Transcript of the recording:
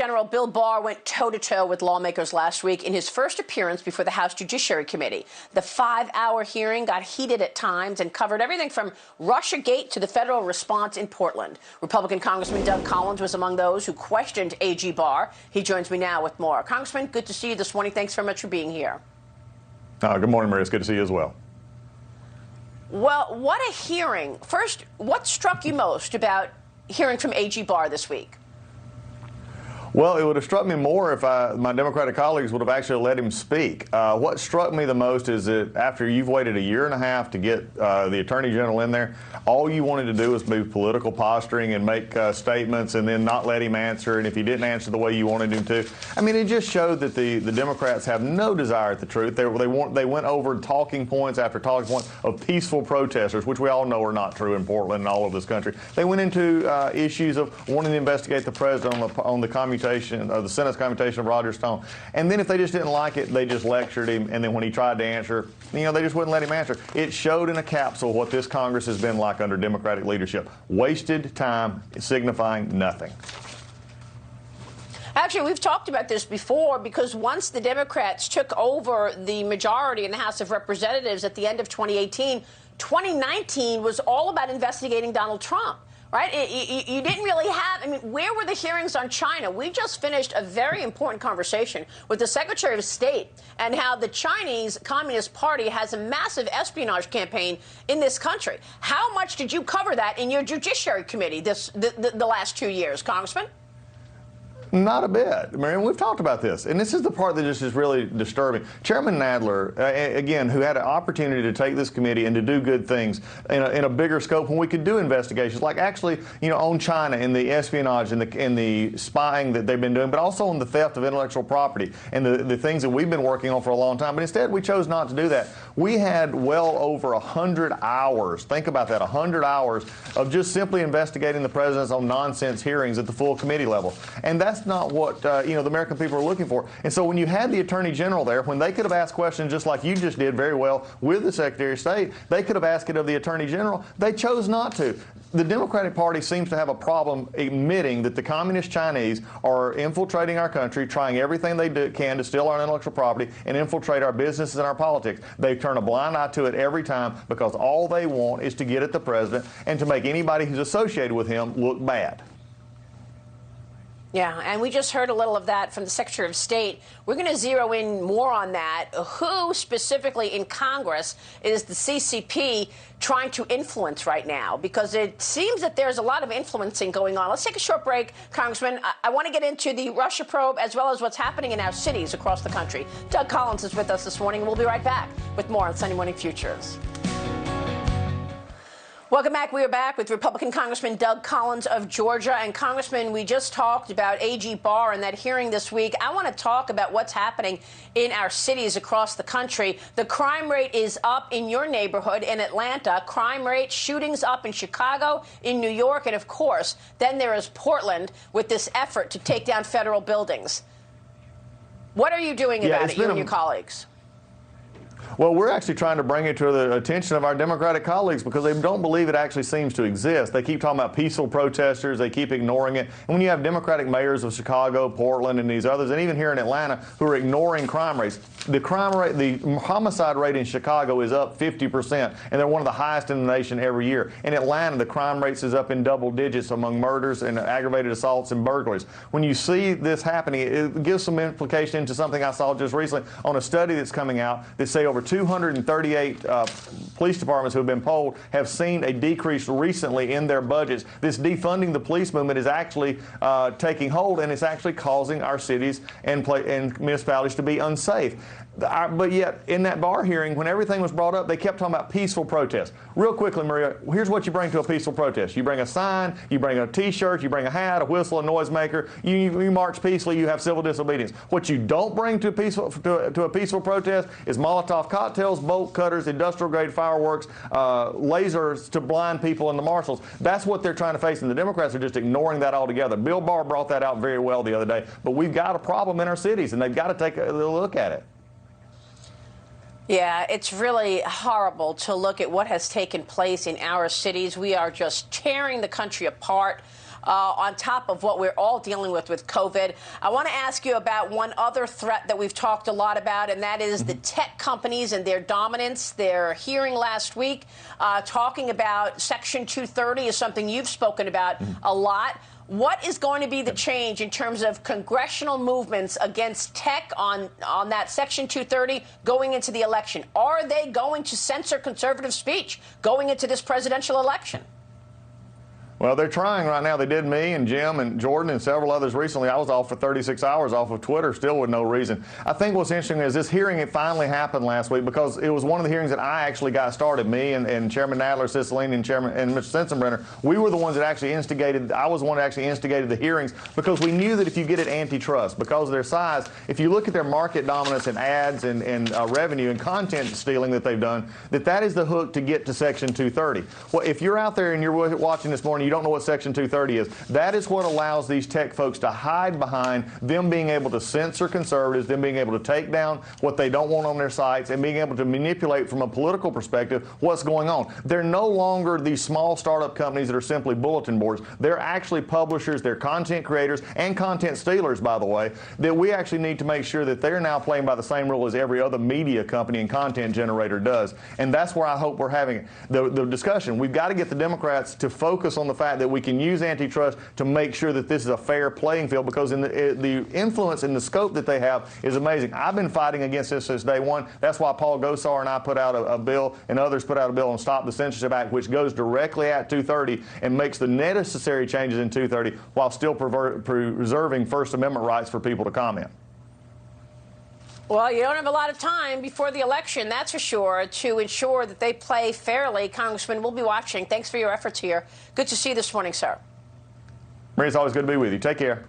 General Bill Barr went toe-to-toe with lawmakers last week in his first appearance before the House Judiciary Committee. The 5-hour hearing got heated at times and covered everything from Russiagate to the federal response in Portland. Republican Congressman Doug Collins was among those who questioned AG Barr. He joins me now with more. Congressman, good to see you this morning. Thanks very much for being here. Good morning, Maria. It's good to see you as well. Well, what a hearing. First, what struck you most about hearing from AG Barr this week? Well, it would have struck me more if my Democratic colleagues would have actually let him speak. What struck me the most is that after you've waited a year and a half to get the Attorney General in there, all you wanted to do was move political posturing and make statements and then not let him answer. And if he didn't answer the way you wanted him to, I mean, it just showed that the Democrats have no desire at the truth. They went over talking points after talking points of peaceful protesters, which we all know are not true in Portland and all over this country. They went into issues of wanting to investigate the president on the the Senate's commutation of Roger Stone. And then if they just didn't like it, they just lectured him. And then when he tried to answer, they just wouldn't let him answer. It showed in a capsule what this Congress has been like under Democratic leadership. Wasted time signifying nothing. Actually, we've talked about this before because once the Democrats took over the majority in the House of Representatives at the end of 2018, 2019 was all about investigating Donald Trump. Right? You didn't really have, I mean, where were the hearings on China? We just finished a very important conversation with the Secretary of State and how the Chinese Communist Party has a massive espionage campaign in this country. How much did you cover that in your Judiciary Committee the last 2 years, Congressman? Not a bit, Marion. We've talked about this, and this is the part that just is really disturbing. Chairman Nadler, again, who had an opportunity to take this committee and to do good things in a bigger scope when we could do investigations, like actually, on China and the espionage and the spying that they've been doing, but also on the theft of intellectual property and the things that we've been working on for a long time. But instead, we chose not to do that. We had well over 100 hours. Think about that, 100 hours of just simply investigating the president's on nonsense hearings at the full committee level, and that's not what the American people are looking for. And so when you had the Attorney General there, when they could have asked questions just like you just did very well with the Secretary of State, they could have asked it of the Attorney General. They chose not to. The Democratic Party seems to have a problem admitting that the Communist Chinese are infiltrating our country, trying everything they can to steal our intellectual property and infiltrate our businesses and our politics. They turn a blind eye to it every time because all they want is to get at the president and to make anybody who's associated with him look bad. Yeah, and we just heard a little of that from the Secretary of State. We're going to zero in more on that. Who specifically in Congress is the CCP trying to influence right now? Because it seems that there's a lot of influencing going on. Let's take a short break, Congressman. I want to get into the Russia probe as well as what's happening in our cities across the country. Doug Collins is with us this morning. We'll be right back with more on Sunday Morning Futures. Welcome back. We are back with Republican Congressman Doug Collins of Georgia. And Congressman, we just talked about AG Barr and that hearing this week. I want to talk about what's happening in our cities across the country. The crime rate is up in your neighborhood in Atlanta. Crime rate, shootings up in Chicago, in New York, and of course, then there is Portland with this effort to take down federal buildings. What are you doing about it, you and your colleagues? Well, we're actually trying to bring it to the attention of our Democratic colleagues because they don't believe it actually seems to exist. They keep talking about peaceful protesters. They keep ignoring it. And when you have Democratic mayors of Chicago, Portland, and these others, and even here in Atlanta, who are ignoring crime rates, the homicide rate in Chicago is up 50%, and they're one of the highest in the nation every year. In Atlanta, the crime rates is up in double digits among murders and aggravated assaults and burglaries. When you see this happening, it gives some implication into something I saw just recently on a study that's coming out that say over 238 police departments who have been polled have seen a decrease recently in their budgets. This defunding the police movement is actually taking hold, and it's actually causing our cities and municipalities to be unsafe. But yet, in that Barr hearing, when everything was brought up, they kept talking about peaceful protests. Real quickly, Maria, here's what you bring to a peaceful protest. You bring a sign, you bring a T-shirt, you bring a hat, a whistle, a noisemaker. You march peacefully, you have civil disobedience. What you don't bring to a peaceful protest is Molotov cocktails, bolt cutters, industrial-grade fireworks, lasers to blind people and the marshals. That's what they're trying to face, and the Democrats are just ignoring that altogether. Bill Barr brought that out very well the other day. But we've got a problem in our cities, and they've got to take a look at it. Yeah, it's really horrible to look at what has taken place in our cities. We are just tearing the country apart. on top of what we're all dealing with COVID. I want to ask you about one other threat that we've talked a lot about, and that is the tech companies and their dominance. Their hearing last week talking about Section 230 is something you've spoken about a lot. What is going to be the change in terms of congressional movements against tech on that Section 230 going into the election? Are they going to censor conservative speech going into this presidential election? Well, they're trying right now. They did me and Jim and Jordan and several others recently. I was off for 36 hours off of Twitter, still with no reason. I think what's interesting is this hearing, it finally happened last week because it was one of the hearings that I actually got started. Me and Chairman Nadler, Cicilline, and Mr. Sensenbrenner, we were the ones that actually instigated. I was the one that actually instigated the hearings because we knew that if you get it antitrust, because of their size, if you look at their market dominance in ads and revenue and content stealing that they've done, that is the hook to get to Section 230. Well, if you're out there and you're watching this morning, you don't know what Section 230 is. That is what allows these tech folks to hide behind them being able to censor conservatives, them being able to take down what they don't want on their sites, and being able to manipulate from a political perspective what's going on. They're no longer these small startup companies that are simply bulletin boards. They're actually publishers, they're content creators, and content stealers, by the way, that we actually need to make sure that they're now playing by the same rule as every other media company and content generator does. And that's where I hope we're having the discussion. We've got to get the Democrats to focus on the fact that we can use antitrust to make sure that this is a fair playing field, because in the influence and the scope that they have is amazing. I've been fighting against this since day one. That's why Paul Gosar and I put out a bill, and others put out a bill on Stop the Censorship Act, which goes directly at 230 and makes the necessary changes in 230 while still preserving First Amendment rights for people to comment. Well, you don't have a lot of time before the election, that's for sure, to ensure that they play fairly. Congressman, we'll be watching. Thanks for your efforts here. Good to see you this morning, sir. Marie, it's always good to be with you. Take care.